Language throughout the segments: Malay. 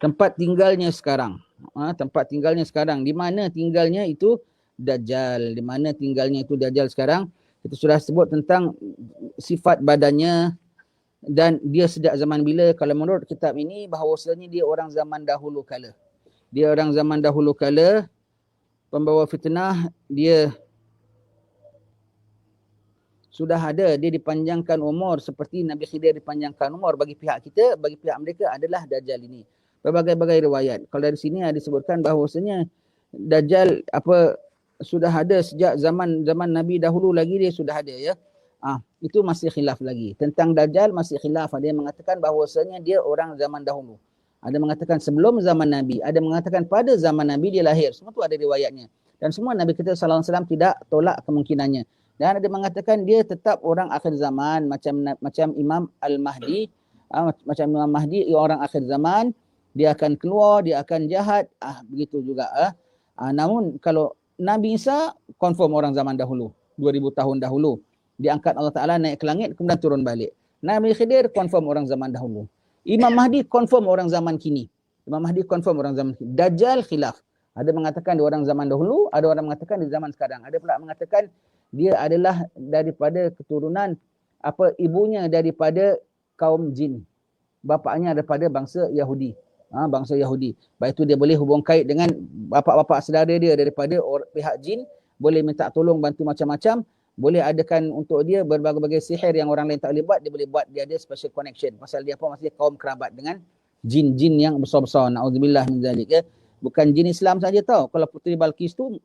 tempat tinggalnya sekarang. Tempat tinggalnya sekarang. Di mana tinggalnya itu Dajjal. Di mana tinggalnya itu Dajjal sekarang. Kita sudah sebut tentang sifat badannya dan dia sejak zaman bila. Kalau menurut kitab ini bahawasanya dia orang zaman dahulu kala. Dia orang zaman dahulu kala, pembawa fitnah, dia sudah ada, dia dipanjangkan umur seperti Nabi Khidir dipanjangkan umur. Bagi pihak kita, bagi pihak mereka adalah Dajjal ini. Berbagai-bagai riwayat. Kalau dari sini ada disebutkan bahawasanya Dajjal sudah ada sejak zaman Nabi dahulu lagi dia sudah ada ya. Itu masih khilaf lagi. Tentang Dajjal masih khilaf. Ada yang mengatakan bahawasanya dia orang zaman dahulu. Ada mengatakan sebelum zaman Nabi. Ada mengatakan pada zaman Nabi dia lahir. Semua tu ada riwayatnya. Dan semua Nabi kita sallallahu alaihi wasallam tidak tolak kemungkinannya. Dan ada mengatakan dia tetap orang akhir zaman macam Imam Al-Mahdi. Macam Imam Mahdi, orang akhir zaman. Dia akan keluar, dia akan jahat. Begitu juga. Namun kalau Nabi Isa confirm orang zaman dahulu. 2000 tahun dahulu. Diangkat Allah Ta'ala naik ke langit kemudian turun balik. Nabi Khidir confirm orang zaman dahulu. Imam Mahdi confirm orang zaman kini. Imam Mahdi confirm orang zaman kini. Dajjal khilaf. Ada mengatakan dia orang zaman dahulu, ada orang mengatakan di zaman sekarang. Ada pula mengatakan dia adalah daripada keturunan ibunya daripada kaum jin. Bapaknya daripada bangsa Yahudi. Bangsa Yahudi. Baik itu dia boleh hubung kait dengan bapa-bapa saudara dia daripada pihak jin, boleh minta tolong bantu macam-macam, boleh adakan untuk dia berbagai-bagai sihir yang orang lain tak boleh buat, dia boleh buat, dia ada special connection. Pasal dia masih kaum kerabat dengan jin-jin yang besar-besar. Na'udzubillah min zalik ya. Bukan jin Islam saja tau. Kalau Puteri Balqis tu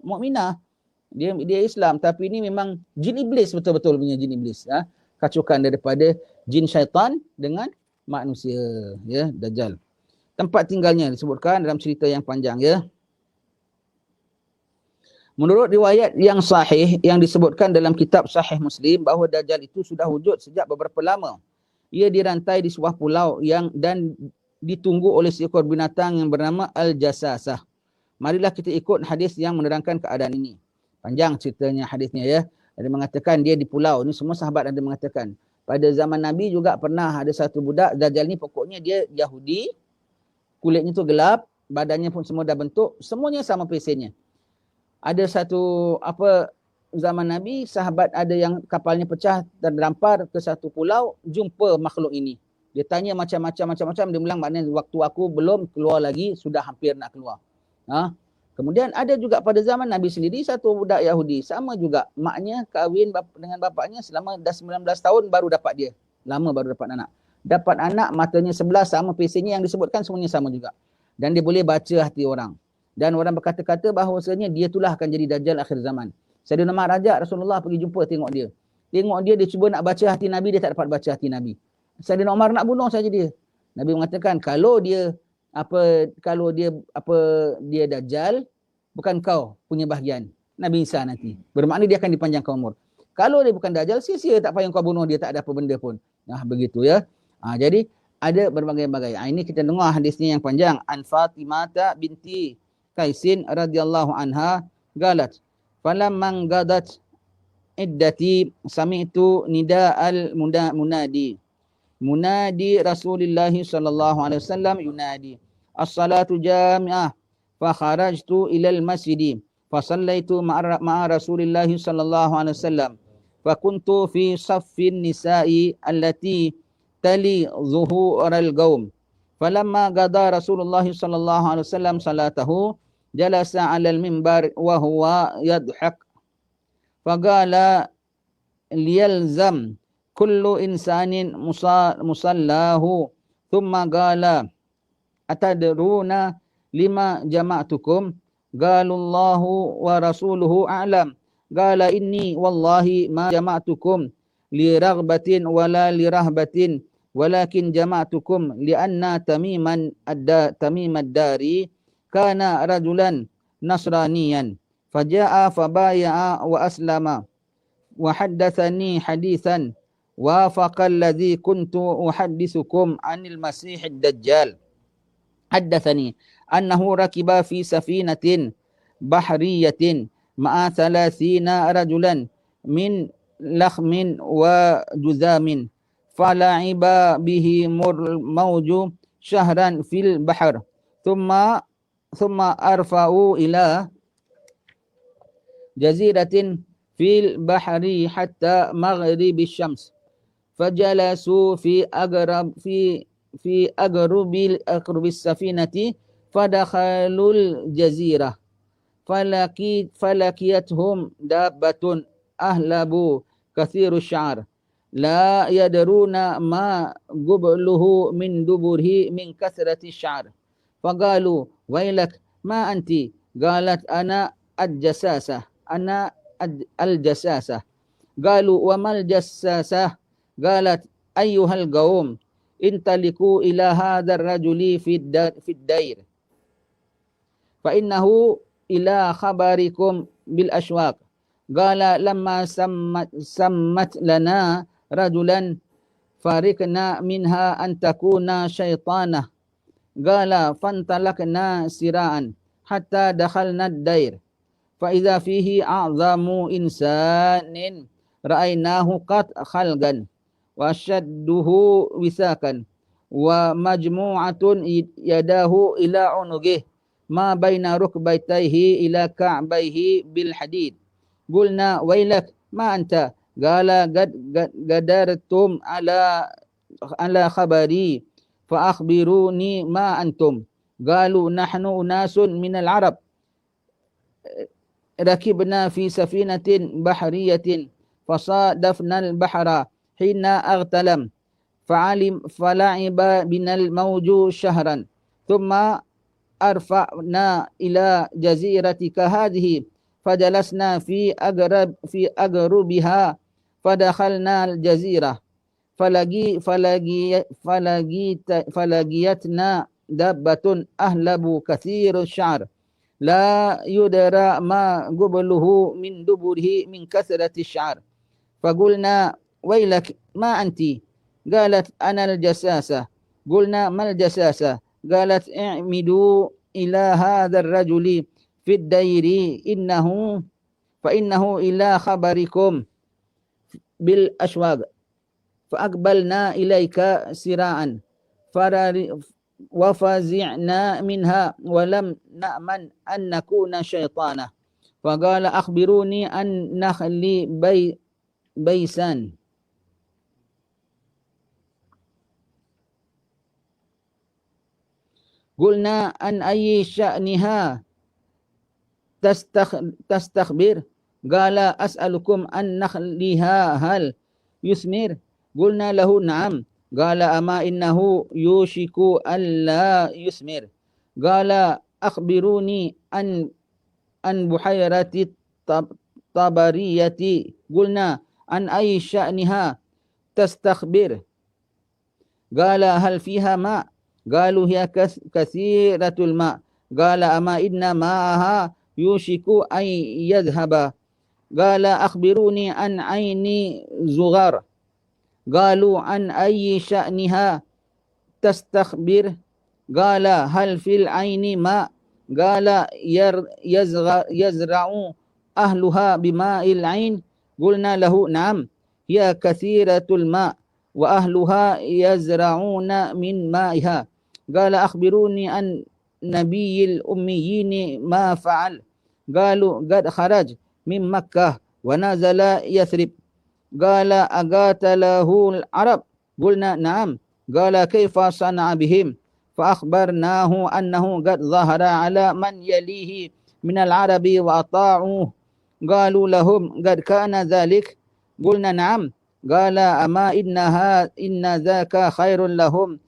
mukminah. Dia Islam, tapi ini memang jin iblis, betul-betul punya jin iblis. Kacukan daripada jin syaitan dengan manusia, ya, Dajjal. Tempat tinggalnya disebutkan dalam cerita yang panjang, ya. Menurut riwayat yang sahih yang disebutkan dalam kitab Sahih Muslim bahawa Dajjal itu sudah wujud sejak beberapa lama. Ia dirantai di sebuah pulau dan ditunggu oleh seekor binatang yang bernama Al-Jasasah. Marilah kita ikut hadis yang menerangkan keadaan ini. Panjang ceritanya hadisnya, ya. Ada mengatakan dia di pulau. Ini semua sahabat ada mengatakan. Pada zaman Nabi juga pernah ada satu budak. Dajjal ni pokoknya dia Yahudi. Kulitnya tu gelap. Badannya pun semua dah bentuk. Semuanya sama pesennya. Ada satu zaman Nabi, sahabat ada yang kapalnya pecah terdampar ke satu pulau. Jumpa makhluk ini. Dia tanya macam-macam. Dia bilang maknanya waktu aku belum keluar lagi. Sudah hampir nak keluar. Kemudian ada juga pada zaman Nabi sendiri satu budak Yahudi. Sama juga. Maknya kahwin dengan bapaknya selama dah 19 tahun baru dapat dia. Lama baru dapat anak. Dapat anak matanya 11 sama pesennya yang disebutkan semuanya sama juga. Dan dia boleh baca hati orang. Dan orang berkata-kata bahawasanya dia itulah akan jadi Dajjal akhir zaman. Sayyidina Umar Rajak Rasulullah pergi jumpa tengok dia. Tengok dia cuba nak baca hati Nabi, dia tak dapat baca hati Nabi. Sayyidina Umar nak bunuh saja dia. Nabi mengatakan kalau dia Dajjal, bukan kau punya bahagian. Nabi Isa nanti. Bermakna dia akan dipanjangkan umur. Kalau dia bukan Dajjal, sia-sia tak payah kau bunuh dia, tak ada apa benda pun. Begitu ya. Jadi ada berbagai-bagai. Ini kita dengar hadisnya yang panjang. An Fatimah binti Qaisin radhiyallahu anha galat. Falamman gadat iddati sami'tu nida'al munadi. Munadi Rasulullah sallallahu alaihi wasallam yunadi. As-salatu jami'ah. Fa kharajtu ila al-masjid. Fa sallaitu ma'a Rasulullah sallallahu alaihi wasallam. Fa kuntu fi saffin nisa'i allati tali zuhural qaum. Falamma qada Rasulullah sallallahu alaihi wasallam salatahu jalasa 'ala al-minbar wa huwa yadhhak. Faqala liyalzam kullu insanin musallahu thumma qala atadruna lima jama'tukum qalu Allahu wa rasuluhu a'lam qala inni wallahi ma jama'tukum li raghbatin wala li rahbatin walakin jama'tukum li anna tamimad dari kana rajulan nasraniyan faja'a fabaya'a wa aslama wa haddathani hadithan wafaqa alladhi kuntu uhaddithukum anil masihid dajjal. Haddathani annahu rakiba fi safinatin bahriyatin ma'a 30 rajulan min lakhmin wa juzamin fala'iba bihi mawju شهرا في البحر ثم أرفعوا إلى جزيرة في البحر حتى مغرب الشمس فجلسوا في أقرب السفينة فدخلوا الجزيرة فلقيتهم دابة أهلب كثير الشعر لا يدرون ما قبله من دبره من كثرة الشعر فقالوا ويلك ما أنت قالت أنا الجساسة قالوا وما الجساسة قالت أيها القوم انطلقوا إلى هذا الرجل في الدير فإنه إلى خبركم بالأشواق قال لما سمت لنا رجلا فارقنا منها أن تكون شيطانة قال فانطلقنا سراعا حتى دخلنا الدير فإذا فيه أعظم إنسان رأيناه قد خلقا وأشده وثاقا ومجموعة يداه إلى عنقه ما بين ركبتيه إلى كعبيه بالحديد قلنا ويلك ما أنت قال قد قدرتم على خبري فأخبروني ما أنتم قالوا نحن أناس من العرب ركبنا في سفينة بحرية فصادفنا البحر حين أغتلم فلعب بنا الموج شهرا ثم أرفعنا إلى جزيرتك هذه فجلسنا في أغربها فدخلنا الجزيرة فلقيتنا دابة أهلب كثير الشعر لا يدرى ما قبله من دبره من كثرة الشعر فقلنا ويلك ما أنت قالت أنا الجساسة قلنا ما الجساسة قالت اعمدوا إلى هذا الرجل في الدير فإنه إلى خبركم بالأشواق فأقبلنا إليك سراعا وفزعنا منها ولم نأمن أن نكون شيطانا فقال أخبروني عن نخل بيسان قلنا عن أي شأنها تستخبر قال أسألكم عن نخلها هل يثمر قلنا له نعم قال أما إنه يوشك ألا يثمر قال أخبروني عن بحيرة الطبرية قلنا عن أي شأنها تستخبر قال هل فيها ماء قالوا هي كثيرة الماء قال أما إن ماءها يوشك أن يذهب قال أخبروني عن عين زغار قالوا عن أي شأنها تستخبر قال هل في العين ماء قال يزرع أهلها بماء العين قلنا له نعم هي كثيرة الماء وأهلها يزرعون من مائها قال أخبروني عن نبي الأميين ما فعل قالوا قد خرج من مكة ونزل يثرب قال أقاتله العرب قلنا نعم قال كيف صنع بهم فأخبرناه أنه قد ظهر على من يليه من العرب وأطاعوه قالوا لهم قد كان ذلك قلنا نعم قال أما إن ذاك خير لهم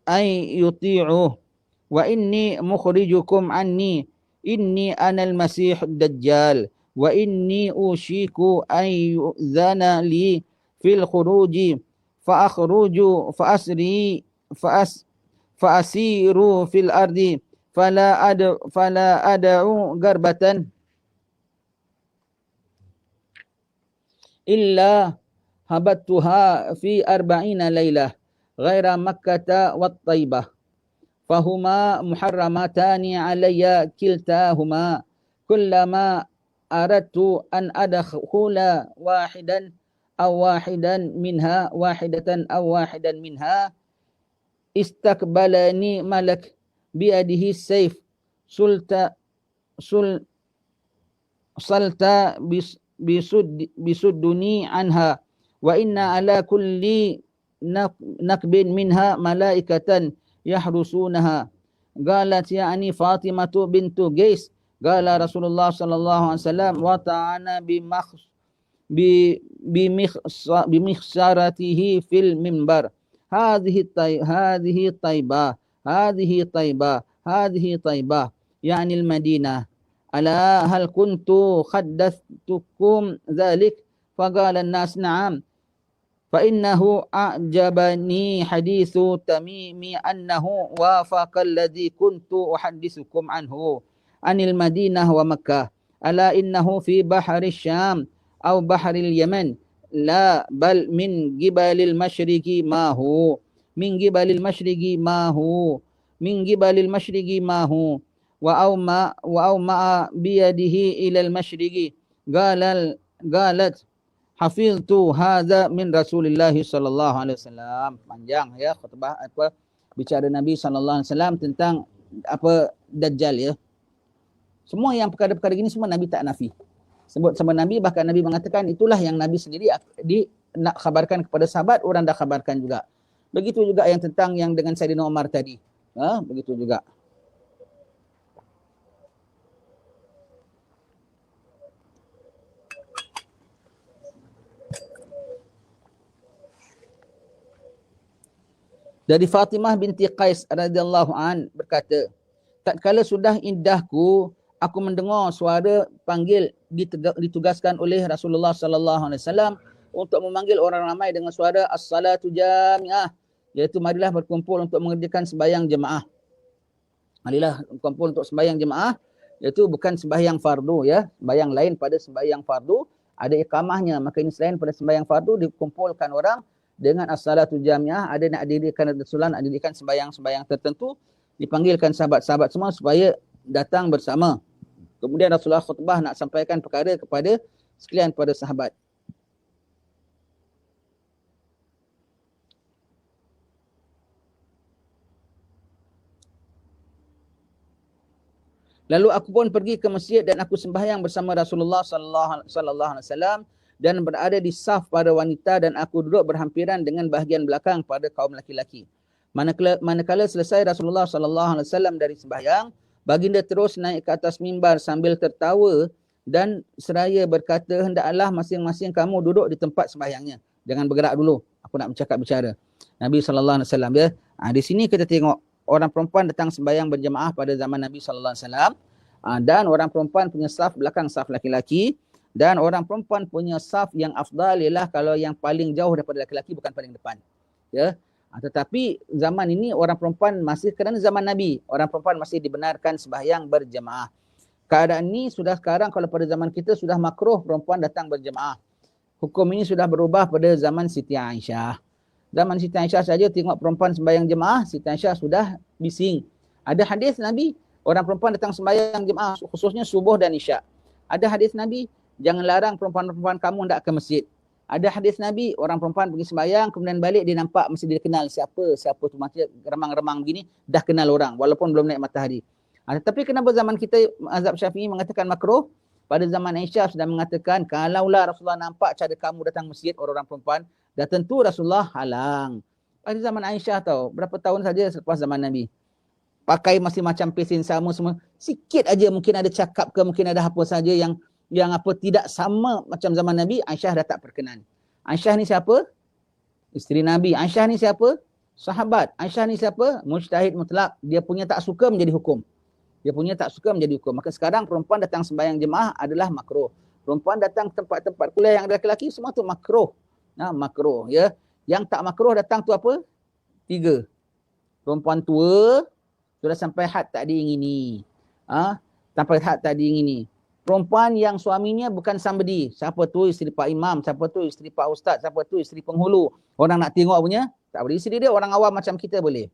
أن يطيعوه وإني مخرجكم عني إني أنا المسيح الدجال وإني أوشك أن يؤذن لي في الخروج فأخرج فأسير في الأرض فلا أدعو قربة إلا هبتها في 40 ليلة غير مكة والطيبة فهما محرمتان علي كلتاهما كلما أردت أن أدخل واحدا أو واحدا منها istakbalani malak biadihi sayf sulta sul salta bisudduni anha wa inna ala kulli nakbin minha malaikatan yahrusunaha. Qalat ya'ni Fatimatu bintu Qais. Qala Rasulullah sallallahu alaihi wasallam wa ta'ana bimikhsaratihi fil mimbar. Hadhihi taibah, hadhihi taibah, hadhihi taibah, yani al-Madinah. Ala hal kuntu khaddathtukum dhalik? Faqala an-nas na'am. Fa innahu a'jabani hadithu Tamimi annahu wafaqa alladhi kuntu uhaddithukum anhu anil Madinah wa Makkah. Ala innahu fi bahri Syam aw bahri Yaman la bal min gibalil masyriqi ma hu min gibalil masyriqi ma hu min gibalil masyriqi ma hu wa ma biyadihi ila al masyriqi galat hafiztu hadza min Rasulillah sallallahu alaihi wasallam. Panjang ya khutbah apa bicara Nabi sallallahu alaihi wasallam tentang apa Dajjal ya. Semua yang perkara-perkara gini semua Nabi tak nafi. Sebut sama Nabi, bahkan Nabi mengatakan itulah yang Nabi sendiri nak khabarkan kepada sahabat, orang dah khabarkan juga. Begitu juga yang tentang yang dengan Saidina Umar tadi. Begitu juga. Dari Fatimah binti Qais radhiyallahu an berkata, tatkala sudah indahku, aku mendengar suara panggil ditugaskan oleh Rasulullah sallallahu alaihi wasallam untuk memanggil orang ramai dengan suara as-salatu jami'ah, iaitu marilah berkumpul untuk mengerjakan sembahyang jemaah. Marilah berkumpul untuk sembahyang jemaah, iaitu bukan sembahyang fardu ya, sembahyang lain pada sembahyang fardu ada iqamahnya, maka ini selain pada sembahyang fardu dikumpulkan orang dengan as-salatu jami'ah, ada nak dirikan Rasulullah, nak dirikan sembahyang-sembahyang tertentu, dipanggilkan sahabat-sahabat semua supaya datang bersama. Kemudian Rasulullah khutbah nak sampaikan perkara kepada sekalian pada sahabat. Lalu aku pun pergi ke masjid dan aku sembahyang bersama Rasulullah sallallahu alaihi wasallam dan berada di saf pada wanita dan aku duduk berhampiran dengan bahagian belakang pada kaum laki-laki. Manakala selesai Rasulullah sallallahu alaihi wasallam dari sembahyang, baginda terus naik ke atas mimbar sambil tertawa dan seraya berkata, hendaklah masing-masing kamu duduk di tempat sembahyangnya. Jangan bergerak dulu. Aku nak bercakap bicara. Nabi sallallahu alaihi wasallam ya. Di sini kita tengok orang perempuan datang sembahyang berjemaah pada zaman Nabi sallallahu alaihi wasallam, dan orang perempuan punya saf belakang saf laki-laki, dan orang perempuan punya saf yang afdal ialah kalau yang paling jauh daripada laki-laki, bukan paling depan. Ya. Tetapi zaman ini orang perempuan masih, kerana zaman Nabi, orang perempuan masih dibenarkan sembahyang berjemaah. Keadaan ini sudah sekarang, kalau pada zaman kita sudah makruh perempuan datang berjemaah. Hukum ini sudah berubah pada zaman Siti Aisyah. Zaman Siti Aisyah saja tengok perempuan sembahyang jemaah, Siti Aisyah sudah bising. Ada hadis Nabi, orang perempuan datang sembahyang jemaah, khususnya subuh dan isyak. Ada hadis Nabi, jangan larang perempuan-perempuan kamu hendak ke masjid. Ada hadis Nabi, orang perempuan pergi sembahyang, kemudian balik dia nampak mesti dia kenal siapa tu, macam remang-remang begini, dah kenal orang walaupun belum naik matahari. Tapi kenapa zaman kita mazhab Syafi'i mengatakan makruh? Pada zaman Aisyah sudah mengatakan, kalaulah Rasulullah nampak cara kamu datang masjid orang-orang perempuan, dah tentu Rasulullah halang. Pada zaman Aisyah tahu, berapa tahun saja selepas zaman Nabi. Pakai masih macam pesen sama semua. Sikit aja mungkin ada cakap ke, mungkin ada apa saja yang apa tidak sama macam zaman Nabi, Aisyah dah tak perkenan. Aisyah ni siapa? Isteri Nabi. Aisyah ni siapa? Sahabat. Aisyah ni siapa? Mujtahid mutlak. Dia punya tak suka menjadi hukum. Dia punya tak suka menjadi hukum. Maka sekarang perempuan datang sembahyang jemaah adalah makruh. Perempuan datang ke tempat-tempat kuliah yang ada lelaki, semua tu makruh. Makruh ya. Yang tak makruh datang tu apa? 3. Perempuan tua sudah sampai had tak diingini. Sampai had tak diingini. Perempuan yang suaminya bukan somebody. Siapa tu? Isteri Pak Imam. Siapa tu? Isteri Pak Ustaz. Siapa tu? Isteri penghulu. Orang nak tengok punya, tak boleh. Isteri dia orang awam macam kita boleh.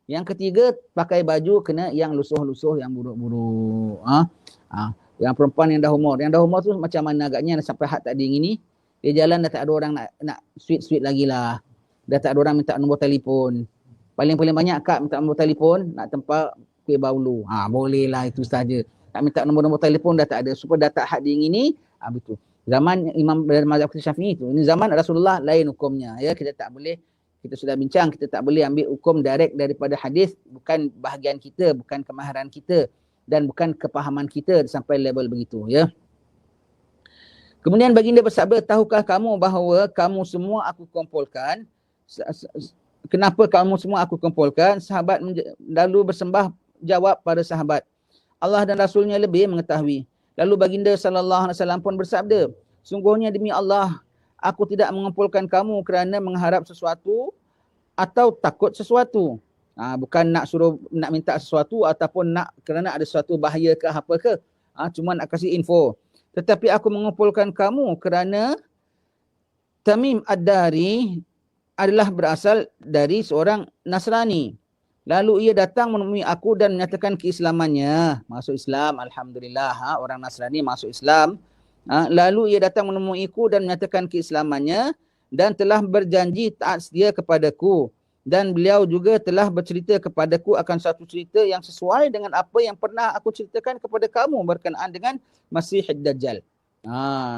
Yang ketiga, pakai baju kena yang lusuh-lusuh, yang buruk-buruk. Yang perempuan yang dah umur. Yang dah umur tu macam mana agaknya sampai had tak diingini. Dia jalan dah tak ada orang nak sweet-sweet lagi lah. Dah tak ada orang minta nombor telefon. Paling banyak kak minta nombor telefon, nak tempat kuih baulu. Boleh lah itu saja. Tak minta nombor telefon dah tak ada. Supaya dah tak had ini, betul. Zaman Imam dari mazhab Syafi'i itu. Ini zaman Rasulullah lain hukumnya. Ya, kita tak boleh, kita sudah bincang, kita tak boleh ambil hukum direct daripada hadis, bukan bahagian kita, bukan kemahiran kita dan bukan kepahaman kita sampai level begitu, ya. Kemudian baginda bersabda, tahukah kamu bahawa kamu semua aku kumpulkan? Kenapa kamu semua aku kumpulkan? Sahabat lalu bersembah jawab pada sahabat, Allah dan Rasulnya lebih mengetahui. Lalu baginda SAW pun bersabda, sungguhnya demi Allah, aku tidak mengumpulkan kamu kerana mengharap sesuatu atau takut sesuatu. Bukan nak suruh nak minta sesuatu ataupun nak kerana ada sesuatu bahaya ke apa ke. Cuma nak kasih info. Tetapi aku mengumpulkan kamu kerana Tamim Ad-Dari adalah berasal dari seorang Nasrani. Lalu ia datang menemui aku dan menyatakan keislamannya. Masuk Islam, Alhamdulillah. Orang Nasrani masuk Islam. Lalu ia datang menemuiku dan menyatakan keislamannya dan telah berjanji taat setia kepadaku. Dan beliau juga telah bercerita kepadaku akan satu cerita yang sesuai dengan apa yang pernah aku ceritakan kepada kamu berkenaan dengan Masih Dajjal.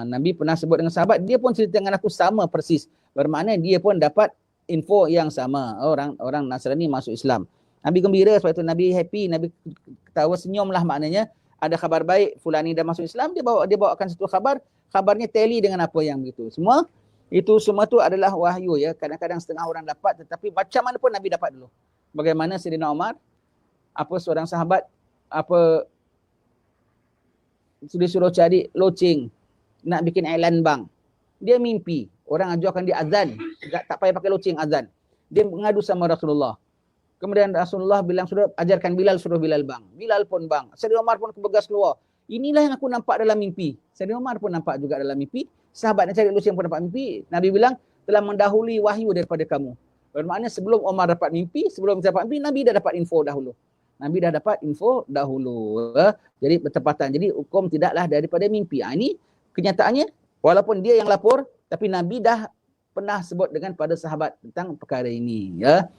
Nabi pernah sebut dengan sahabat, dia pun cerita dengan aku sama persis. Bermakna dia pun dapat info yang sama. Orang Nasrani masuk Islam. Nabi gembira sebab itu, Nabi happy, Nabi ketawa senyum lah maknanya. Ada khabar baik, fulani dah masuk Islam, dia bawakan satu khabar, khabarnya tally dengan apa yang begitu. Semua tu adalah wahyu, ya. Kadang-kadang setengah orang dapat, tetapi macam mana pun Nabi dapat dulu. Bagaimana Sayyidina Umar, seorang sahabat, suruh cari loceng, nak bikin iklan bank. Dia mimpi, orang ajarkan dia azan, tak payah pakai loceng azan. Dia mengadu sama Rasulullah. Kemudian Rasulullah bilang, suruh ajarkan Bilal, suruh Bilal bang. Bilal pun bang. Sayyidina Umar pun bergegas keluar. Inilah yang aku nampak dalam mimpi. Sayyidina Umar pun nampak juga dalam mimpi. Sahabat yang cari loceng pun nampak mimpi. Nabi bilang, telah mendahului wahyu daripada kamu. Bermakna sebelum Umar dapat mimpi, sebelum dapat mimpi, Nabi dah dapat info dahulu. Nabi dah dapat info dahulu. Jadi bertepatan. Jadi hukum tidaklah daripada mimpi. Ini kenyataannya, walaupun dia yang lapor, tapi Nabi dah pernah sebut dengan pada sahabat tentang perkara ini, ya.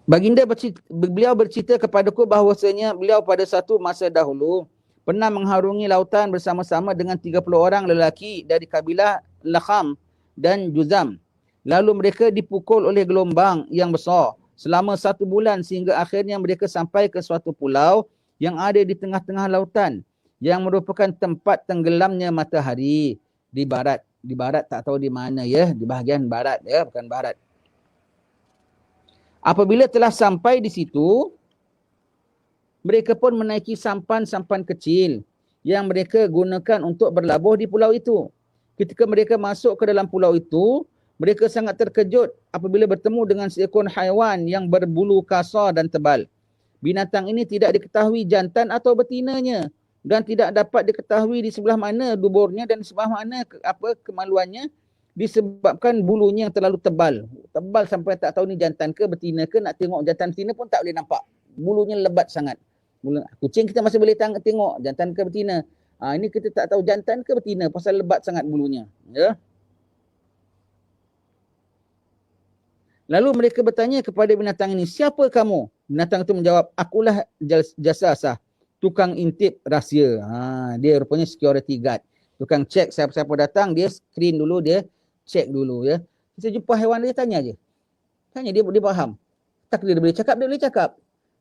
Baginda beliau bercerita kepadaku bahawasanya beliau pada satu masa dahulu pernah mengharungi lautan bersama-sama dengan 30 orang lelaki dari kabilah Lakham dan Juzam. Lalu mereka dipukul oleh gelombang yang besar selama 1 bulan sehingga akhirnya mereka sampai ke suatu pulau yang ada di tengah-tengah lautan yang merupakan tempat tenggelamnya matahari di barat. Di barat tak tahu di mana, ya, di bahagian barat, ya, bukan barat. Apabila telah sampai di situ, mereka pun menaiki sampan-sampan kecil yang mereka gunakan untuk berlabuh di pulau itu. Ketika mereka masuk ke dalam pulau itu, mereka sangat terkejut apabila bertemu dengan seekor haiwan yang berbulu kasar dan tebal. Binatang ini tidak diketahui jantan atau betinanya dan tidak dapat diketahui di sebelah mana duburnya dan di sebelah mana kemaluannya, disebabkan bulunya yang terlalu tebal. Tebal sampai tak tahu ni jantan ke betina ke, nak tengok jantan betina pun tak boleh nampak. Bulunya lebat sangat. Kucing kita masih boleh tengok jantan ke betina. Ini kita tak tahu jantan ke betina pasal lebat sangat bulunya, ya. Lalu mereka bertanya kepada binatang ini, siapa kamu? Binatang itu menjawab, akulah Jasasah, tukang intip rahsia. Dia rupanya security guard. Tukang cek siapa-siapa datang, dia screen dulu, dia cek dulu, ya. Kita jumpa haiwan dia tanya je. Tanya dia faham. Tak dia boleh cakap, dia boleh cakap.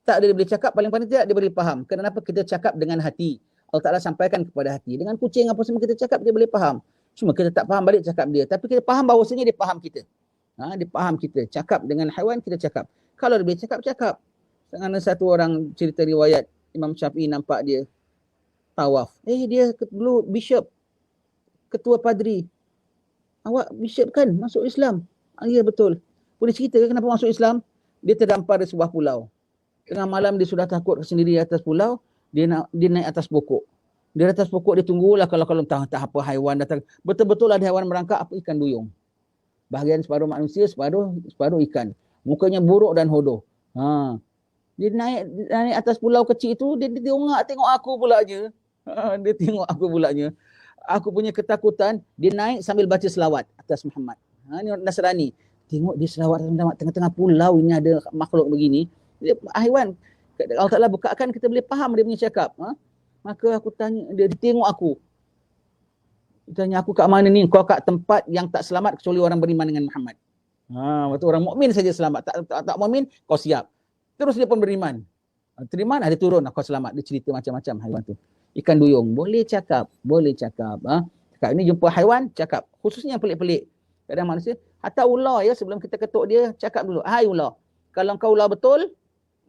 Tak dia boleh cakap, paling-paling tidak dia boleh faham. Kenapa kita cakap dengan hati? Allah Ta'ala sampaikan kepada hati. Dengan kucing apa semua kita cakap, dia boleh faham. Cuma kita tak faham balik cakap dia. Tapi kita faham bahawasanya dia faham kita. Dia faham kita. Cakap dengan haiwan, kita cakap. Kalau dia boleh cakap, cakap. Kerana satu orang cerita riwayat, Imam Syafi'i nampak dia tawaf. Dia dulu bishop, ketua padri. Awak bishop kan masuk Islam? Ya betul. Boleh cerita ke kenapa masuk Islam? Dia terdampar di sebuah pulau. Tengah malam dia sudah takut sendiri di atas pulau, dia naik atas pokok. Di atas pokok dia tunggulah kalau entah apa haiwan datang. Betul-betul ada haiwan merangkak, apa ikan duyung. Bahagian separuh manusia, separuh ikan. Mukanya buruk dan hodoh. Dia naik atas pulau kecil itu, dia tengok aku pulanya. Dia tengok aku pulanya. aku punya ketakutan, dia naik sambil baca selawat atas Muhammad. Ni orang Nasrani. Tengok dia selawat tengah-tengah pulau ini ada makhluk begini. Dia haiwan. Allah Ta'ala bukakan kita boleh faham dia punya cakap. Maka aku tanya, dia tengok aku. Dia tanya aku kat mana ni? Kau kat tempat yang tak selamat kecuali orang beriman dengan Muhammad. Waktu orang mukmin saja selamat. Tak mukmin, kau siap. Terus dia pun beriman. Teriman, dia turun, kau selamat. Dia cerita macam-macam haiwan tu. Ikan duyung, boleh cakap. Cakap ni jumpa haiwan, cakap. Khususnya yang pelik-pelik. Kadang manusia, hatta ular ya, sebelum kita ketuk dia, cakap dulu. Hai ular, kalau kau ular betul,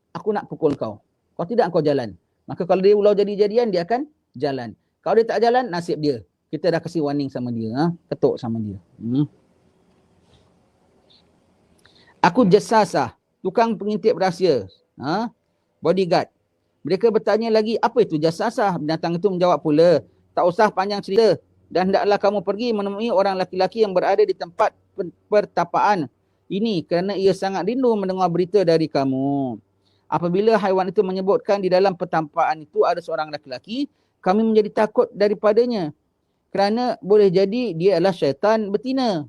aku nak pukul kau. Kalau tidak, kau jalan. Maka kalau dia ular jadi-jadian, dia akan jalan. Kalau dia tak jalan, nasib dia. Kita dah kasih warning sama dia. Ketuk sama dia. Aku jasasah, tukang pengintip rahsia. Bodyguard. Mereka bertanya lagi, apa itu jasasah? Binatang itu menjawab pula, tak usah panjang cerita. Dan hendaklah kamu pergi menemui orang laki-laki yang berada di tempat pertapaan ini kerana ia sangat rindu mendengar berita dari kamu. Apabila haiwan itu menyebutkan di dalam pertapaan itu ada seorang laki-laki, kami menjadi takut daripadanya. Kerana boleh jadi dia adalah syaitan betina.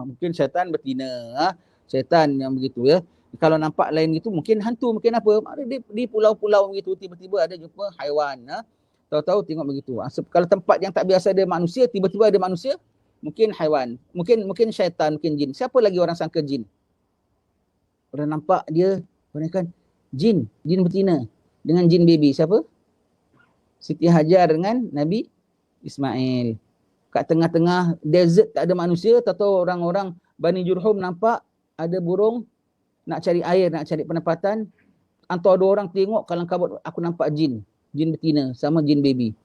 Mungkin syaitan betina. Syaitan yang begitu ya. Kalau nampak lain gitu mungkin hantu, mungkin apa. Di pulau-pulau begitu tiba-tiba ada jumpa haiwan. Tahu-tahu tengok begitu. Kalau tempat yang tak biasa ada manusia, tiba-tiba ada manusia, mungkin haiwan. Mungkin syaitan, mungkin jin. Siapa lagi orang sangka jin? Orang nampak dia, orang kan jin betina. Dengan jin baby. Siapa? Siti Hajar dengan Nabi Ismail. Kat tengah-tengah desert tak ada manusia, tahu orang-orang Bani Jurhum nampak ada burung nak cari air, nak cari penempatan. Antara dua orang tengok kalang kabut, aku nampak jin betina sama jin baby.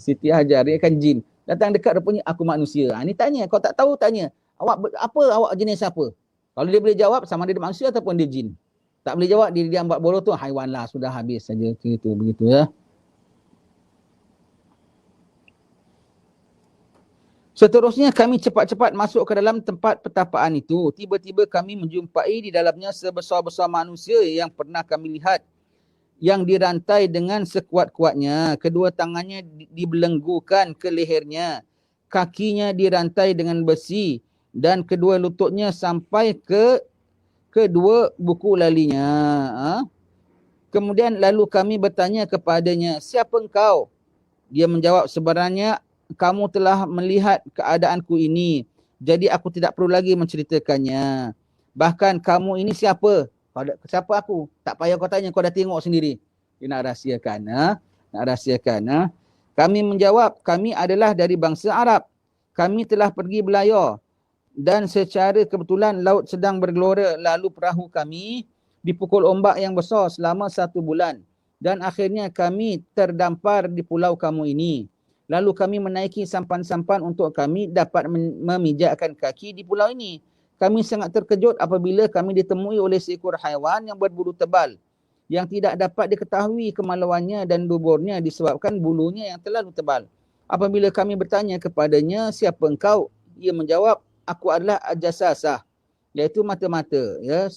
Siti Hajar dia kan jin. Datang dekat rupanya aku manusia. Ni tanya, kau tak tahu tanya. Awak jenis apa? Kalau dia boleh jawab sama dia manusia ataupun dia jin. Tak boleh jawab, dia ambil bola tu haiwan lah, sudah habis saja begitu ya. Seterusnya kami cepat-cepat masuk ke dalam tempat pertapaan itu. Tiba-tiba kami menjumpai di dalamnya sebesar-besar manusia yang pernah kami lihat. Yang dirantai dengan sekuat-kuatnya. Kedua tangannya dibelenggukan ke lehernya. Kakinya dirantai dengan besi. Dan kedua lututnya sampai ke kedua buku lalinya. Kemudian lalu kami bertanya kepadanya, siapa engkau? Dia menjawab, sebenarnya kamu telah melihat keadaanku ini. Jadi aku tidak perlu lagi menceritakannya. Bahkan kamu ini siapa? Siapa aku? Tak payah kau tanya, kau dah tengok sendiri. Dia nak rahsiakan. Kami menjawab, kami adalah dari bangsa Arab. Kami telah pergi belayar. Dan secara kebetulan laut sedang bergelora. Lalu perahu kami dipukul ombak yang besar selama 1 bulan. Dan akhirnya kami terdampar di pulau kamu ini. Lalu kami menaiki sampan-sampan untuk kami dapat memijakkan kaki di pulau ini. Kami sangat terkejut apabila kami ditemui oleh seekor haiwan yang berbulu tebal. Yang tidak dapat diketahui kemaluannya dan duburnya disebabkan bulunya yang terlalu tebal. Apabila kami bertanya kepadanya, siapa engkau? Ia menjawab, aku adalah Al-Jasasah. Iaitu mata-mata. Ya,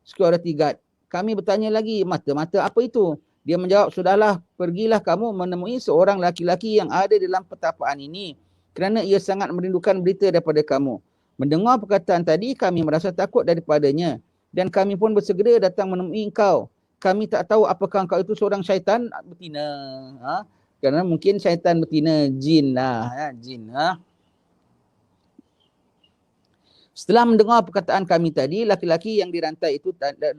security guard. Kami bertanya lagi, mata-mata apa itu? Dia menjawab, sudahlah, pergilah kamu menemui seorang laki-laki yang ada dalam pertapaan ini. Kerana ia sangat merindukan berita daripada kamu. Mendengar perkataan tadi, kami merasa takut daripadanya. Dan kami pun bersegera datang menemui engkau. Kami tak tahu apakah engkau itu seorang syaitan betina. Kerana mungkin syaitan betina, jin lah. Jin. Setelah mendengar perkataan kami tadi, laki-laki yang dirantai itu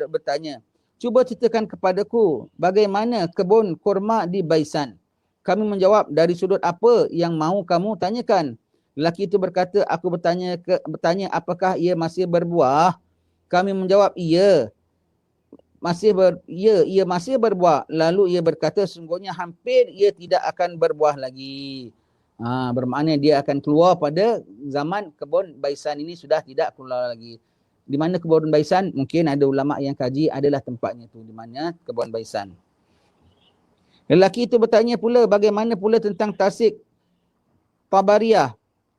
bertanya, cuba ceritakan kepadaku bagaimana kebun kurma di Baisan. Kami menjawab, dari sudut apa yang mahu kamu tanyakan? Lelaki itu berkata, aku bertanya apakah ia masih berbuah? Kami menjawab, ia masih berbuah. Lalu ia berkata, sungguhnya hampir ia tidak akan berbuah lagi. Bermakna dia akan keluar pada zaman kebun Baisan ini sudah tidak keluar lagi. Di mana kebun Baisan? Mungkin ada ulama yang kaji adalah tempatnya tu. Di mana kebun Baisan. Lelaki itu bertanya pula, bagaimana pula tentang Tasik Tabariyah?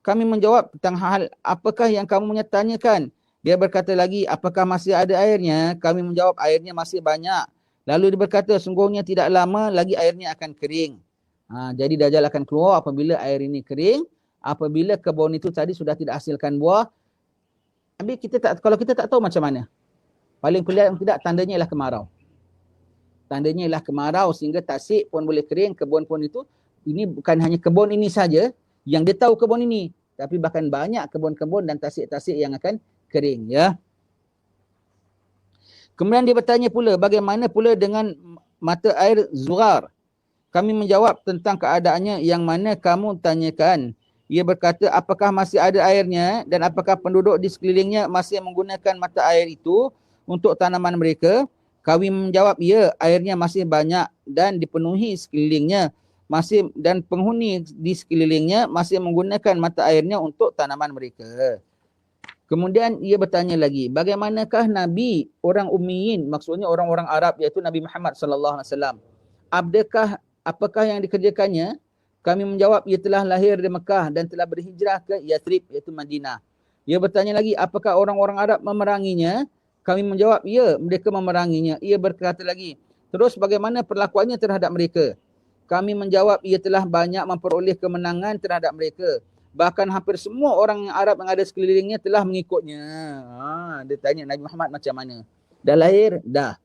Kami menjawab tentang hal apakah yang kamu tanyakan? Dia berkata lagi, apakah masih ada airnya? Kami menjawab, airnya masih banyak. Lalu dia berkata, sungguhnya tidak lama lagi airnya akan kering. Jadi Dajjal akan keluar apabila air ini kering, apabila kebun itu tadi sudah tidak hasilkan buah. Tapi kalau kita tak tahu macam mana. Paling tidak tandanya ialah kemarau. Tandanya ialah kemarau sehingga tasik pun boleh kering, kebun pun itu. Ini bukan hanya kebun ini saja yang dia tahu kebun ini, tapi bahkan banyak kebun-kebun dan tasik-tasik yang akan kering, ya. Kemudian dia bertanya pula, bagaimana pula dengan mata air Zurar? Kami menjawab tentang keadaannya yang mana kamu tanyakan. Ia berkata, apakah masih ada airnya dan apakah penduduk di sekelilingnya masih menggunakan mata air itu untuk tanaman mereka? Kami menjawab, ya, airnya masih banyak dan dipenuhi sekelilingnya. Dan penghuni di sekelilingnya masih menggunakan mata airnya untuk tanaman mereka. Kemudian ia bertanya lagi, bagaimanakah Nabi orang Ummiyin, maksudnya orang-orang Arab, iaitu Nabi Muhammad sallallahu alaihi wasallam? Apakah yang dikerjakannya? Kami menjawab, ia telah lahir di Mekah dan telah berhijrah ke Yathrib, iaitu Madinah. Ia bertanya lagi, apakah orang-orang Arab memeranginya? Kami menjawab, ya, mereka memeranginya. Ia berkata lagi, terus bagaimana perlakuannya terhadap mereka? Kami menjawab, ia telah banyak memperoleh kemenangan terhadap mereka. Bahkan hampir semua orang Arab yang ada sekelilingnya telah mengikutnya. Dia tanya Nabi Muhammad macam mana? Dah lahir? Dah.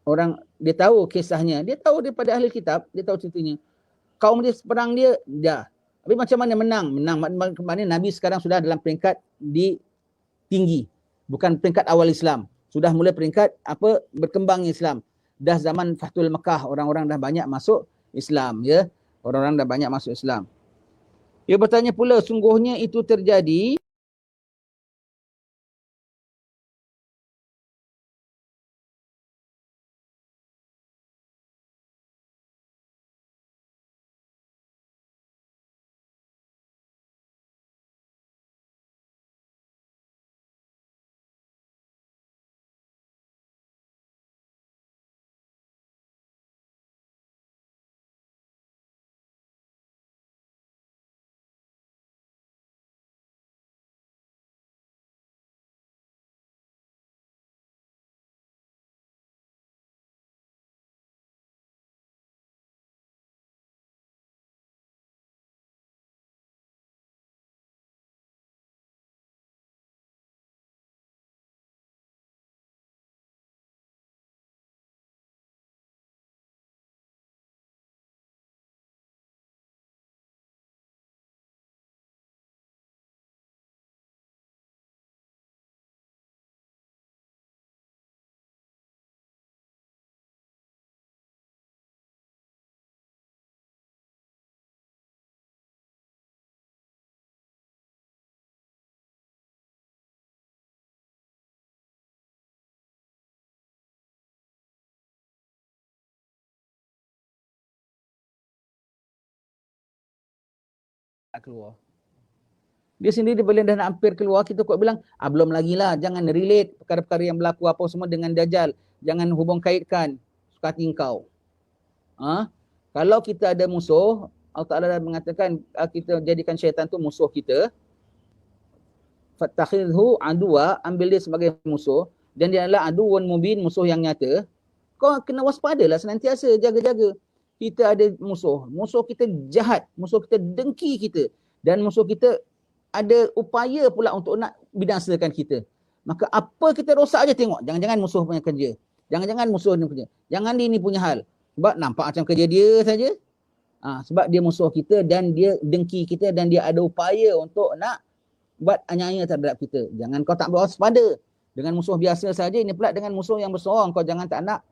Orang dia tahu kisahnya, dia tahu daripada ahli kitab, dia tahu ceritanya. Kaum dia perang dia, dah. Tapi macam mana menang? Maknanya Nabi sekarang sudah dalam peringkat di tinggi. Bukan peringkat awal Islam. Sudah mulai peringkat berkembang Islam. Dah zaman Fathul Mekah, orang-orang dah banyak masuk Islam, ya. Orang-orang dah banyak masuk Islam. Dia bertanya pula, sungguhnya itu terjadi keluar. Dia sendiri bila dah hampir keluar, kita kok bilang, belum lagi lah, jangan relate perkara-perkara yang berlaku apa semua dengan Dajjal. Jangan hubung kaitkan suka hati kau. Kalau kita ada musuh, Allah Ta'ala dah mengatakan, kita jadikan syaitan tu musuh kita. Fattakhidhu aduwa, ambil dia sebagai musuh. Dan dia adalah aduun mubin, musuh yang nyata. Kau kena waspadalah senantiasa, jaga-jaga. Kita ada musuh. Musuh kita jahat. Musuh kita dengki kita. Dan musuh kita ada upaya pula untuk nak binasakan kita. Maka apa kita rosak aja tengok. Jangan-jangan musuh punya kerja. Jangan-jangan musuh punya kerja. Jangan dia ni punya hal. Sebab nampak macam kerja dia saja. Sebab dia musuh kita dan dia dengki kita dan dia ada upaya untuk nak buat anya-anya terhadap kita. Jangan kau tak berwaspada dengan musuh biasa saja. Ini pula dengan musuh yang bersorang. Kau jangan tak nak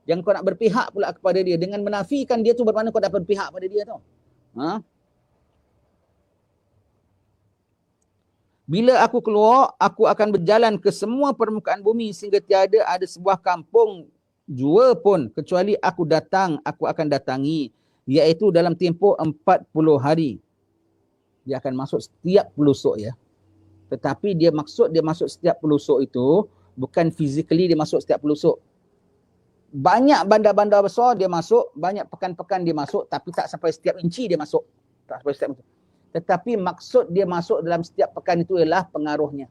jangan kau nak berpihak pula kepada dia. Dengan menafikan dia tu bermakna kau dah berpihak pada dia tu. Bila aku keluar, aku akan berjalan ke semua permukaan bumi sehingga tiada ada sebuah kampung jua pun kecuali aku akan datangi, iaitu dalam tempoh 40 hari. Dia akan masuk setiap pelusuk, ya. Tetapi dia masuk setiap pelusuk itu bukan physically dia masuk setiap pelusuk. Banyak bandar-bandar besar dia masuk, banyak pekan-pekan dia masuk, tapi tak sampai setiap inci dia masuk. Tak sampai setiap inci. Tetapi maksud dia masuk dalam setiap pekan itu ialah pengaruhnya.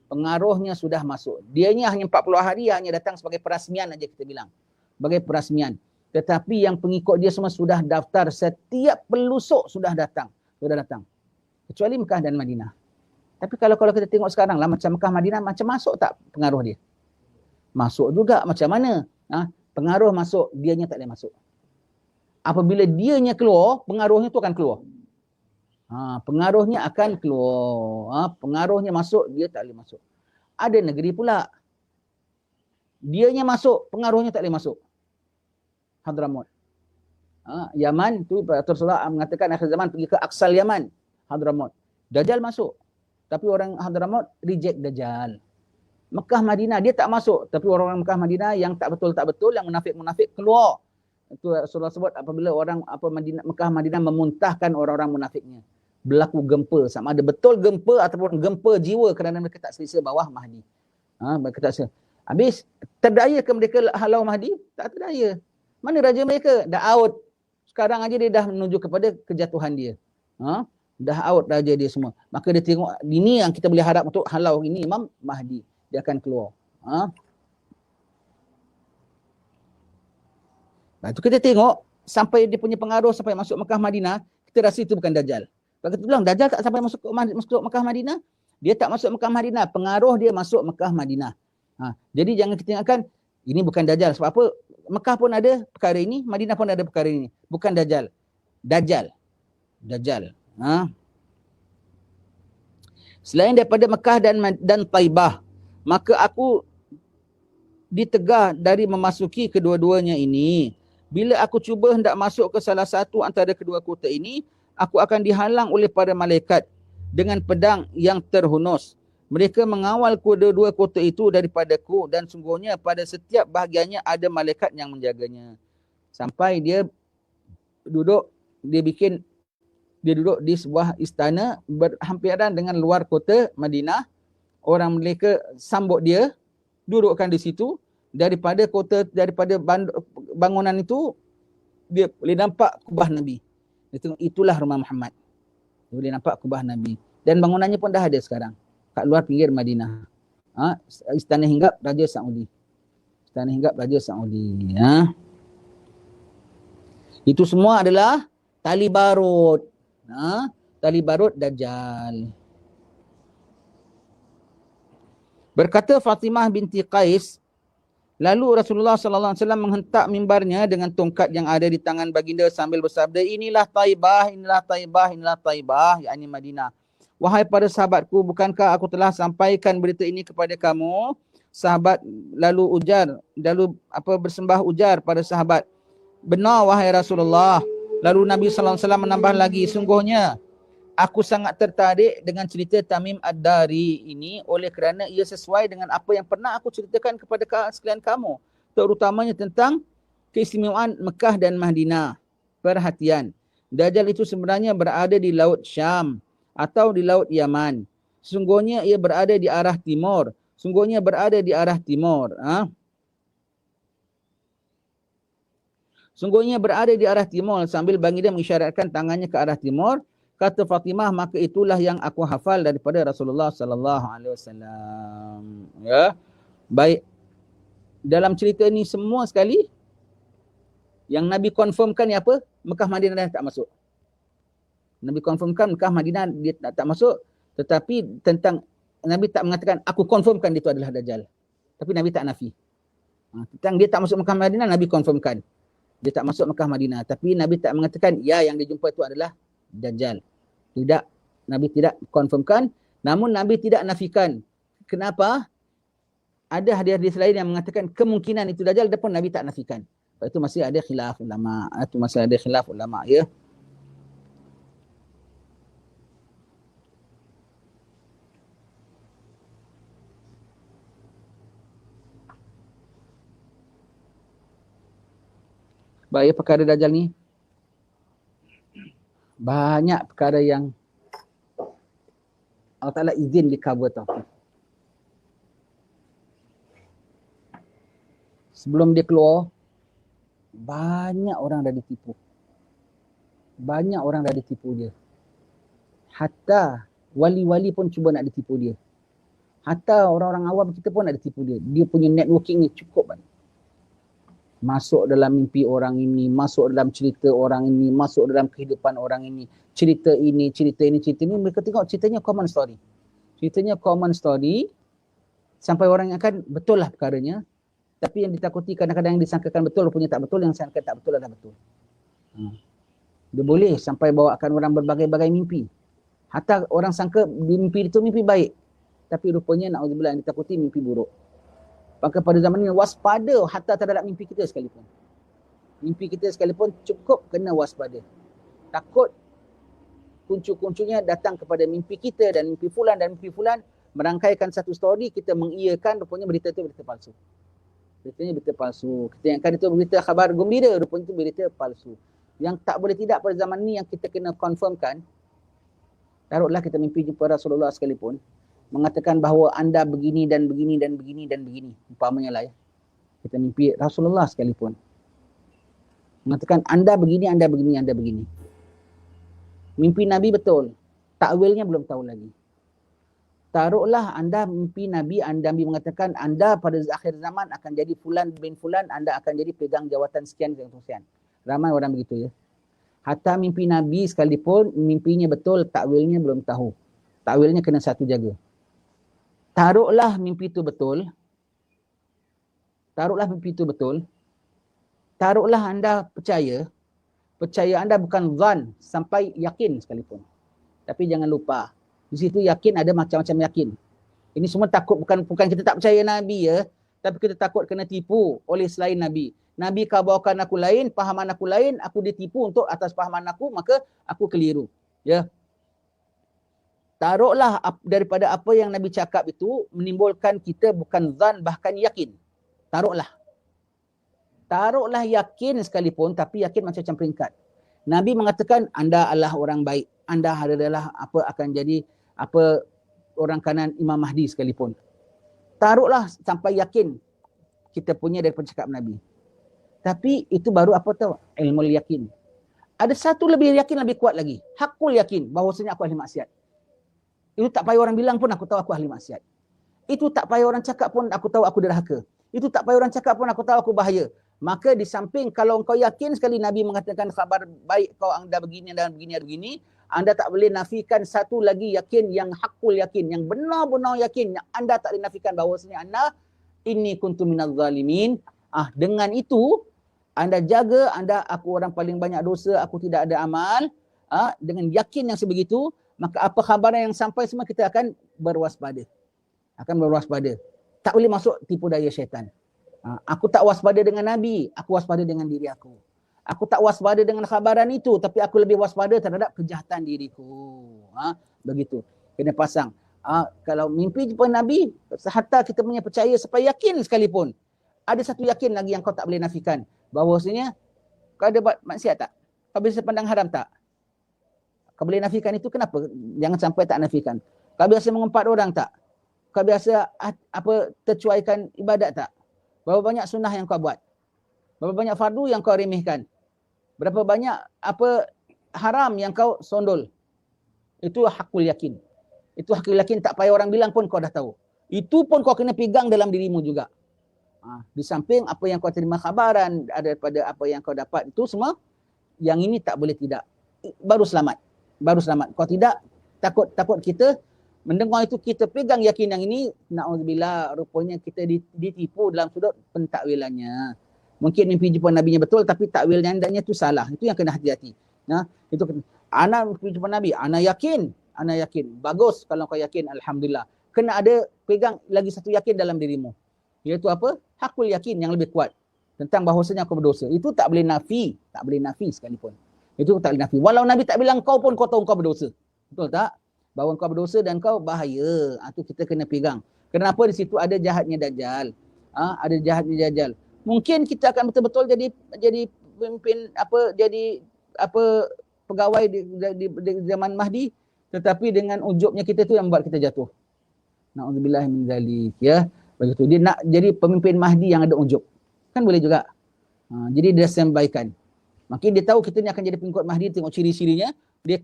Pengaruhnya sudah masuk. Dia ni hanya 40 hari hanya datang sebagai perasmian aja kita bilang. Sebagai perasmian. Tetapi yang pengikut dia semua sudah daftar, setiap pelusuk sudah datang. Kecuali Mekah dan Madinah. Tapi kalau kita tengok sekarang lah, macam Mekah Madinah, macam masuk tak pengaruh dia? Masuk juga. Macam mana? Pengaruh masuk, dianya tak boleh masuk. Apabila dianya keluar, pengaruhnya tu akan keluar. Pengaruhnya akan keluar. Pengaruhnya masuk, dia tak boleh masuk. Ada negeri pula, dianya masuk, pengaruhnya tak boleh masuk. Hadramut. Yaman tu Rasulullah mengatakan akhir zaman pergi ke Aqsal Yaman, Hadramut. Dajjal masuk. Tapi orang Hadramut reject Dajjal. Mekah Madinah dia tak masuk, tapi orang-orang Mekah Madinah yang tak betul, yang munafik keluar. Itu Rasulullah sebut apabila orang Mekah Madinah memuntahkan orang-orang munafiknya. Berlaku gempa, sama ada betul gempa ataupun gempa jiwa kerana mereka tak selesa bawah Mahdi. Mereka tak selesa. Habis terdaya ke mereka halau Mahdi? Tak terdaya. Mana raja mereka? Dah out. Sekarang aja dia dah menuju kepada kejatuhan dia. Dah out raja dia semua. Maka dia tengok, ini yang kita boleh harap untuk halau ini Imam Mahdi. Dia akan keluar. Lepas tu kita tengok, sampai dia punya pengaruh sampai masuk Mekah Madinah, kita rasa itu bukan Dajjal. Kalau kita bilang Dajjal tak sampai masuk Mekah Madinah, dia tak masuk Mekah Madinah, pengaruh dia masuk Mekah Madinah. Jadi jangan kita ingatkan, ini bukan Dajjal. Sebab apa? Mekah pun ada perkara ini, Madinah pun ada perkara ini. Bukan Dajjal. Dajjal. Selain daripada Mekah dan Taibah, maka aku ditegah dari memasuki kedua-duanya ini. Bila aku cuba hendak masuk ke salah satu antara kedua kota ini, aku akan dihalang oleh para malaikat dengan pedang yang terhunus. Mereka mengawal kedua-dua kota itu daripadaku, dan sungguhnya pada setiap bahagiannya ada malaikat yang menjaganya. Sampai dia duduk di sebuah istana berhampiran dengan luar kota Madinah. Orang mereka sambut dia, dudukkan di situ. Daripada bangunan itu, dia boleh nampak kubah Nabi. Itulah rumah Muhammad. Dia boleh nampak kubah Nabi. Dan bangunannya pun dah ada sekarang kat luar pinggir Madinah. Istana hinggap Raja Saudi. Itu semua adalah tali barut. Tali barut Dajjal. Berkata Fatimah binti Qais, lalu Rasulullah sallallahu alaihi wasallam menghentak mimbarnya dengan tongkat yang ada di tangan baginda sambil bersabda, inilah Taibah, yakni Madinah. Wahai para sahabatku, bukankah aku telah sampaikan berita ini kepada kamu? Sahabat lalu bersembah ujar pada sahabat, benar wahai Rasulullah. Lalu Nabi sallallahu alaihi wasallam menambah lagi, sungguhnya aku sangat tertarik dengan cerita Tamim Ad-Dari ini oleh kerana ia sesuai dengan apa yang pernah aku ceritakan kepada sekalian kamu, terutamanya tentang keistimewaan Mekah dan Madinah. Perhatian, Dajjal itu sebenarnya berada di Laut Syam atau di Laut Yaman. Sesungguhnya ia berada di arah timur. Sambil baginda mengisyaratkan tangannya ke arah timur. Kata Fatimah, maka itulah yang aku hafal daripada Rasulullah sallallahu alaihi wasallam. Ya. Baik. Dalam cerita ni semua sekali yang Nabi confirmkan ni apa? Mekah Madinah dah tak masuk. Nabi confirmkan Mekah Madinah dia tak masuk, tetapi tentang Nabi tak mengatakan aku confirmkan dia itu adalah Dajjal. Tapi Nabi tak nafi. Tentang dia tak masuk Mekah Madinah, Nabi confirmkan dia tak masuk Mekah Madinah, tapi Nabi tak mengatakan ya yang dijumpa itu adalah Dajjal. Tidak, Nabi tidak confirmkan, namun Nabi tidak nafikan. Kenapa? Ada hadis-hadis lain yang mengatakan kemungkinan itu Dajjal, pun Nabi tak nafikan. Sebab itu masih ada khilaf ulama. Ya. Baik, perkara Dajjal ni banyak perkara yang Allah Ta'ala izin di cover tau. Sebelum dia keluar, banyak orang dah ditipu. Dia. Hatta wali-wali pun cuba nak ditipu dia. Hatta orang-orang awam kita pun nak ditipu dia. Dia punya networking ni cukup banyak. Masuk dalam mimpi orang ini, masuk dalam cerita orang ini, masuk dalam kehidupan orang ini, cerita ini, cerita ini, cerita ini. Mereka tengok ceritanya common story. Ceritanya common story, sampai orang yang akan betul lah perkaranya. Tapi yang ditakuti kadang-kadang yang disangkakan betul, rupanya tak betul, yang disangkakan tak betul adalah betul. Dia boleh sampai bawakan orang berbagai-bagai mimpi. Hatta orang sangka di mimpi itu mimpi baik. Tapi rupanya na'udzubillah yang ditakuti mimpi buruk. Maka pada zaman ini waspada hatta terhadap mimpi kita sekalipun. Mimpi kita sekalipun cukup kena waspada. Takut kuncu-kuncunya datang kepada mimpi kita dan mimpi fulan merangkaikan satu story, kita mengiyakan, rupanya berita itu berita palsu. Beritanya berita palsu. Kita ingatkan itu berita khabar gembira, rupanya itu berita palsu. Yang tak boleh tidak pada zaman ni yang kita kena confirmkan, taruhlah kita mimpi jumpa Rasulullah sekalipun, mengatakan bahawa anda begini dan begini dan begini dan begini. Umpamanya lah ya. Kita mimpi Rasulullah sekalipun. Mengatakan anda begini, anda begini, anda begini. Mimpi Nabi betul. Takwilnya belum tahu lagi. Taruhlah anda mimpi Nabi, anda mengatakan anda pada akhir zaman akan jadi fulan bin fulan, anda akan jadi pegang jawatan sekian. Ramai orang begitu ya. Hatta mimpi Nabi sekalipun, mimpinya betul, takwilnya belum tahu. Takwilnya kena satu jaga. Taruhlah mimpi itu betul. Taruhlah anda percaya anda bukan zan sampai yakin sekalipun. Tapi jangan lupa, di situ yakin ada macam-macam yakin. Ini semua takut, bukan kita tak percaya Nabi ya, tapi kita takut kena tipu oleh selain Nabi. Nabi kabarkan aku lain, pahaman aku lain, aku ditipu untuk atas pahaman aku, maka aku keliru. Ya. Taruhlah daripada apa yang Nabi cakap itu menimbulkan kita bukan zan bahkan yakin. Taruhlah yakin sekalipun, tapi yakin macam-macam peringkat. Nabi mengatakan anda adalah orang baik, anda adalah apa akan jadi apa orang kanan Imam Mahdi sekalipun. Taruhlah sampai yakin kita punya daripada cakap Nabi. Tapi itu baru apa tahu? Ilmu yakin. Ada satu lebih yakin, lebih kuat lagi. Hakul yakin bahawasanya aku ahli maksiat. Itu tak payah orang bilang pun aku tahu aku ahli maksiat. Itu tak payah orang cakap pun aku tahu aku derhaka. Itu tak payah orang cakap pun aku tahu aku bahaya. Maka di samping kalau engkau yakin sekali Nabi mengatakan khabar baik kau anda begini dan begini, anda tak boleh nafikan satu lagi yakin yang hakul yakin, yang benar-benar yakin, yang anda tak boleh nafikan bahawasanya anda inni kuntu minaz zalimin. Dengan itu anda jaga, aku orang paling banyak dosa, aku tidak ada amal. Dengan yakin yang sebegitu, maka apa khabaran yang sampai semua kita akan berwaspada. Tak boleh masuk tipu daya syaitan. Aku tak waspada dengan Nabi, aku waspada dengan diri aku. Aku tak waspada dengan khabaran itu, tapi aku lebih waspada terhadap kejahatan diriku. Begitu. Kena pasang. Kalau mimpi jumpa Nabi, hatta kita punya percaya supaya yakin sekalipun, ada satu yakin lagi yang kau tak boleh nafikan. Bahawasanya, kau ada buat maksiat tak? Kau biasa pandang haram tak? Kau boleh nafikan itu, kenapa? Jangan sampai tak nafikan. Kau biasa mengumpat orang tak? Kau biasa tercuaikan ibadat tak? Berapa banyak sunnah yang kau buat? Berapa banyak fardu yang kau remehkan? Berapa banyak haram yang kau sondol? Itu hakul yakin. Itu hakul yakin, tak payah orang bilang pun kau dah tahu. Itu pun kau kena pegang dalam dirimu juga. Di samping apa yang kau terima khabaran daripada apa yang kau dapat, itu semua, yang ini tak boleh tidak. Baru selamat. Kau tidak, takut kita mendengar itu, kita pegang yakin yang ini, na'udzubillah, rupanya kita ditipu dalam sudut pentakwilannya. Mungkin mimpi jumpa Nabinya betul, tapi takwilnya hendaknya itu salah. Itu yang kena hati-hati. Itu anak mimpi jumpa Nabi, anak yakin. Bagus kalau kau yakin, alhamdulillah. Kena ada pegang lagi satu yakin dalam dirimu. Iaitu apa? Hakul yakin yang lebih kuat tentang bahawasanya kau berdosa. Itu tak boleh nafi sekalipun. Itu tak boleh nafi. Walau Nabi tak bilang kau pun kau tahu kau berdosa. Betul tak? Bahawa kau berdosa dan kau bahaya. Itu kita kena pegang. Kenapa di situ ada jahatnya Dajjal? Mungkin kita akan betul-betul jadi pemimpin jadi pegawai di zaman Mahdi, tetapi dengan ujubnya kita tu yang membuat kita jatuh. Na'udzubillah min zalik, ya. Begitu. Dia nak jadi pemimpin Mahdi yang ada ujub. Kan boleh juga. Jadi dia sampaikan. Makin dia tahu kita ni akan jadi pengikut Mahdi, tengok ciri-cirinya, dia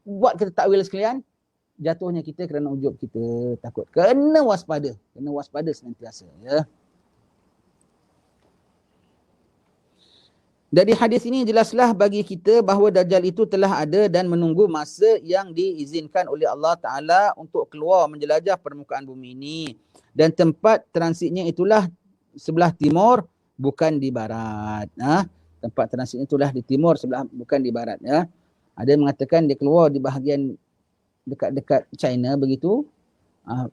buat kita takwil sekalian, jatuhnya kita kerana ujub kita takut. Kena waspada senantiasa, ya. Dari hadis ini jelaslah bagi kita bahawa Dajjal itu telah ada dan menunggu masa yang diizinkan oleh Allah Ta'ala untuk keluar menjelajah permukaan bumi ini. Dan tempat transitnya itulah sebelah timur, bukan di barat. Tempat transitnya itulah di timur, sebelah bukan di barat. Ada yang mengatakan dia keluar di bahagian dekat-dekat China begitu.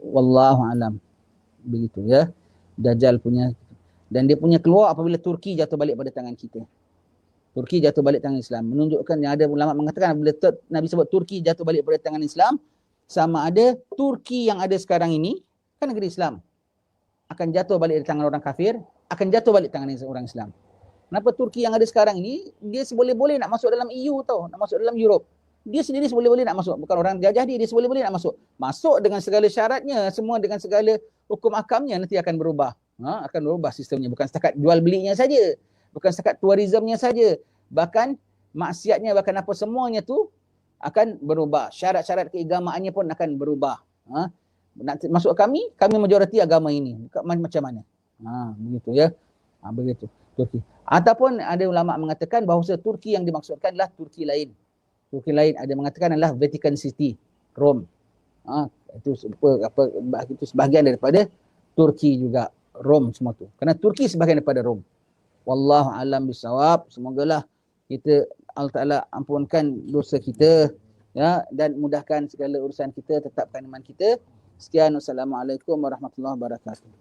Wallahu alam. Begitu ya. Dajjal punya. Dan dia punya keluar apabila Turki jatuh balik pada tangan kita. Turki jatuh balik tangan Islam. Menunjukkan yang ada ulama mengatakan bila Nabi sebut Turki jatuh balik pada tangan Islam, sama ada Turki yang ada sekarang ini, kan negeri Islam, akan jatuh balik di tangan orang kafir, akan jatuh balik tangan orang Islam. Kenapa Turki yang ada sekarang ini, dia seboleh-boleh nak masuk dalam EU tau, nak masuk dalam Europe. Dia sendiri seboleh-boleh nak masuk. Bukan orang jajah dia seboleh-boleh nak masuk. Masuk dengan segala syaratnya, semua dengan segala hukum akamnya nanti akan berubah. Akan berubah sistemnya. Bukan setakat jual belinya saja. Bukan setakat tourismnya saja. Bahkan maksiatnya, bahkan apa semuanya tu akan berubah. Syarat-syarat keagamaannya pun akan berubah. Nak masuk kami majoriti agama ini. Macam mana? Begitu ya. Begitu. Turki. Ataupun ada ulama mengatakan bahawa Turki yang dimaksudkan adalah Turki lain. Turki lain ada mengatakan adalah Vatican City, Rome. Itu sebahagian daripada Turki juga. Rom semua tu. Kerana Turki sebahagian daripada Rom. Wallahu alam bisawab. Semogalah kita Allah Ta'ala ampunkan dosa kita ya, dan mudahkan segala urusan kita, tetapkan iman kita. Sekian. Wassalamualaikum warahmatullahi wabarakatuh.